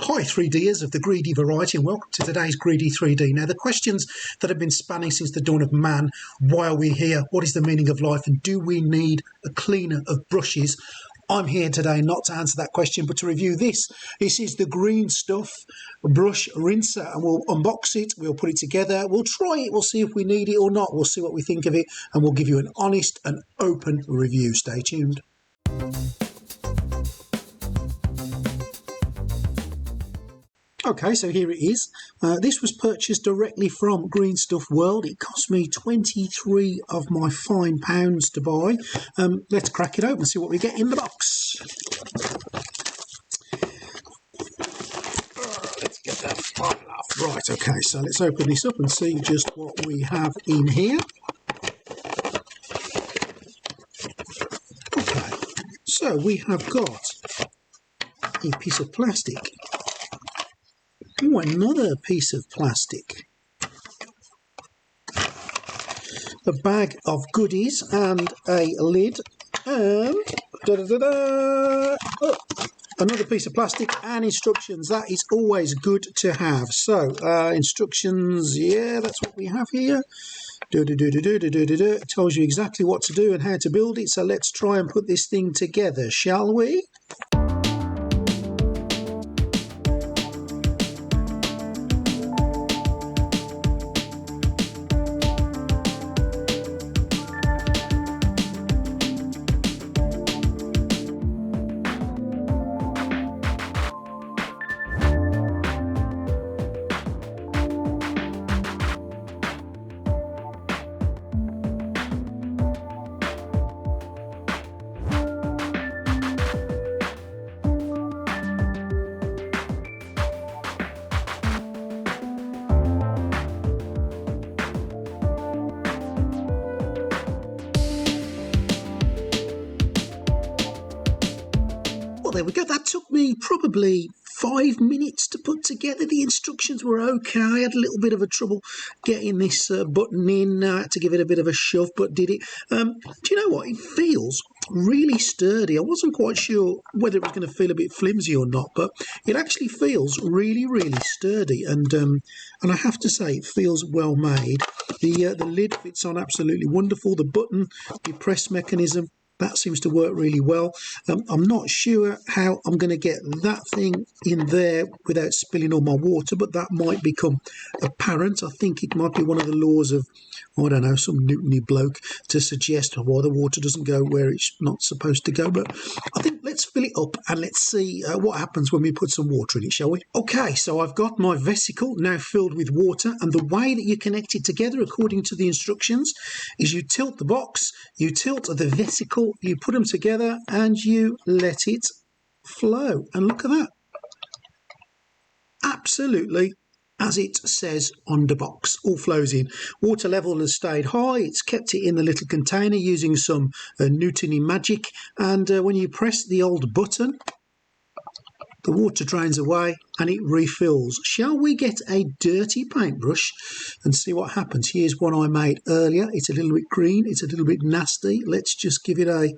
Hi 3Ders of the greedy variety, and welcome to today's Greedy 3D. Now, the questions that have been spanning since the dawn of man: why are we here? What is the meaning of life? And do we need a cleaner of brushes? I'm here today not to answer that question, but to review this. This is the Green Stuff Brush Rinser, and we'll unbox it, we'll put it together, we'll try it, we'll see if we need it or not, we'll see what we think of it, and we'll give you an honest and open review. Stay tuned. Okay, so here it is. This was purchased directly from GreenStuffWorld. It cost me 23 of my fine pounds to buy. Let's crack it open and see what we get in the box. Let's get that file off. Right, okay, so let's open this up and see just what we have in here. Okay, so we have got a piece of plastic. Oh, another piece of plastic. A bag of goodies and a lid. And oh, another piece of plastic and instructions. That is always good to have. So, instructions, yeah, that's what we have here. It tells you exactly what to do and how to build it. So let's try and put this thing together, shall we? Well, there we go. That took me probably 5 minutes to put together. The instructions were okay. I had a little bit of a trouble getting this button in. I had to give it a bit of a shove, but did it. Do you know what? It feels really sturdy. I wasn't quite sure whether it was going to feel a bit flimsy or not, but it actually feels really, really sturdy. And I have to say, it feels well made. The lid fits on absolutely wonderful. The button, the press mechanism, that seems to work really well. I'm not sure how I'm going to get that thing in there without spilling all my water, but that might become apparent. I think it might be one of the laws of, I don't know, some Newtony bloke to suggest why the water doesn't go where it's not supposed to go. But I think let's fill it up and let's see what happens when we put some water in it, shall we? Okay, so I've got my vesicle now filled with water, and the way that you connect it together according to the instructions is you tilt the box, you tilt the vesicle, you put them together and you let it flow. And look at that. Absolutely as it says on the box, all flows in. Water level has stayed high. It's kept it in the little container using some Newtony magic. And when you press the old button, the water drains away and it refills. Shall we get a dirty paintbrush and see what happens? Here's one I made earlier. It's a little bit green. It's a little bit nasty. Let's just give it a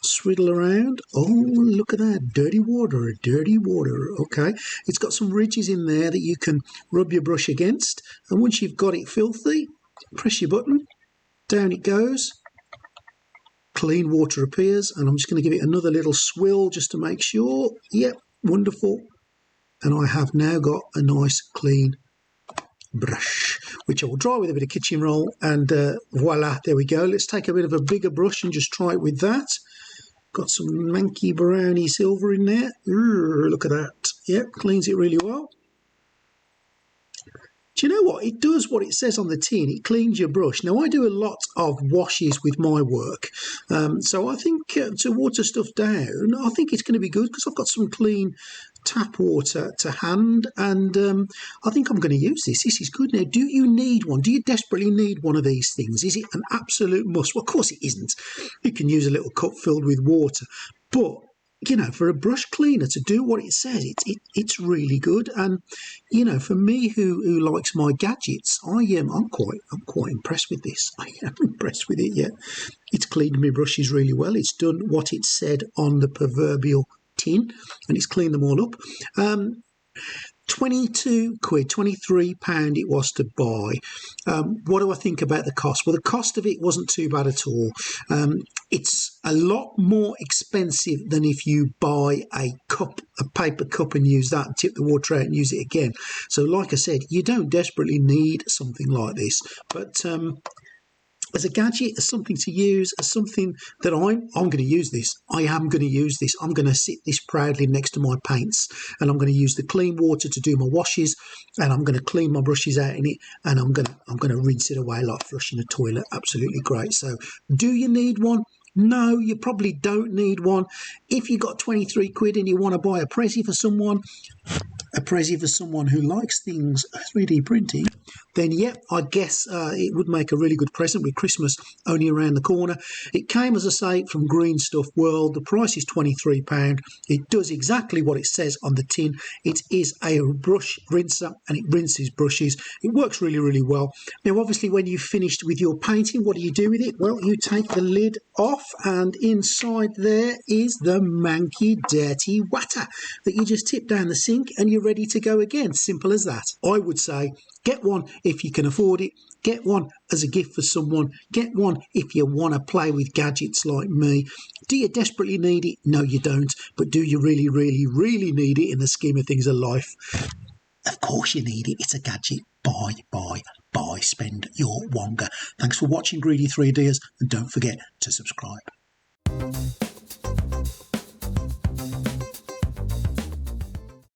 swiddle around. Oh, look at that. Dirty water, dirty water. Okay. It's got some ridges in there that you can rub your brush against. And once you've got it filthy, press your button. Down it goes. Clean water appears. And I'm just going to give it another little swill just to make sure. Yep. Wonderful. And I have now got a nice clean brush, which I will dry with a bit of kitchen roll, and voila, there we go. Let's take a bit of a bigger brush and just try it with that. Got some manky browny silver in there. Look at that. Yep, cleans it really well. Do you know what? It does what it says on the tin. It cleans your brush. Now, I do a lot of washes with my work. So I think to water stuff down, I think it's going to be good because I've got some clean tap water to hand. And I think I'm going to use this. This is good. Now, do you need one? Do you desperately need one of these things? Is it an absolute must? Well, of course it isn't. You can use a little cup filled with water. But you know, for a brush cleaner to do what it says, it's really good. And you know, for me who likes my gadgets, I'm quite impressed with this. I am impressed with it. Yeah, it's cleaned my brushes really well. It's done what it said on the proverbial tin, and it's cleaned them all up. £22, £23 it was to buy. What do I think about the cost? Well, the cost of it wasn't too bad at all. It's a lot more expensive than if you buy a cup, a paper cup, and use that and tip the water out and use it again. So like I said, you don't desperately need something like this, but as a gadget, as something to use, as something that I'm going to use this. I am going to use this. I'm going to sit this proudly next to my paints, and I'm going to use the clean water to do my washes, and I'm going to clean my brushes out in it, and I'm going to rinse it away like flushing a toilet. Absolutely great. So, do you need one? No, you probably don't need one. If you got 23 quid and you want to buy a Prezi for someone, who likes things 3D printing, then yep, I guess it would make a really good present with Christmas only around the corner. It came, as I say, from GreenStuffWorld. The price is £23. It does exactly what it says on the tin. It is a brush rinser, and it rinses brushes. It works really, really well. Now, obviously, when you've finished with your painting, what do you do with it? Well, you take the lid off, and inside there is the manky, dirty water that you just tip down the sink, and you're ready to go again. Simple as that. I would say get one if you can afford it. Get one as a gift for someone. Get one if you want to play with gadgets like me. Do you desperately need it? No, you don't. But do you really, really, really need it in the scheme of things of life? Of course you need it. It's a gadget. Buy, buy, buy. Spend your wonga. Thanks for watching Greedy 3Ders, and don't forget to subscribe.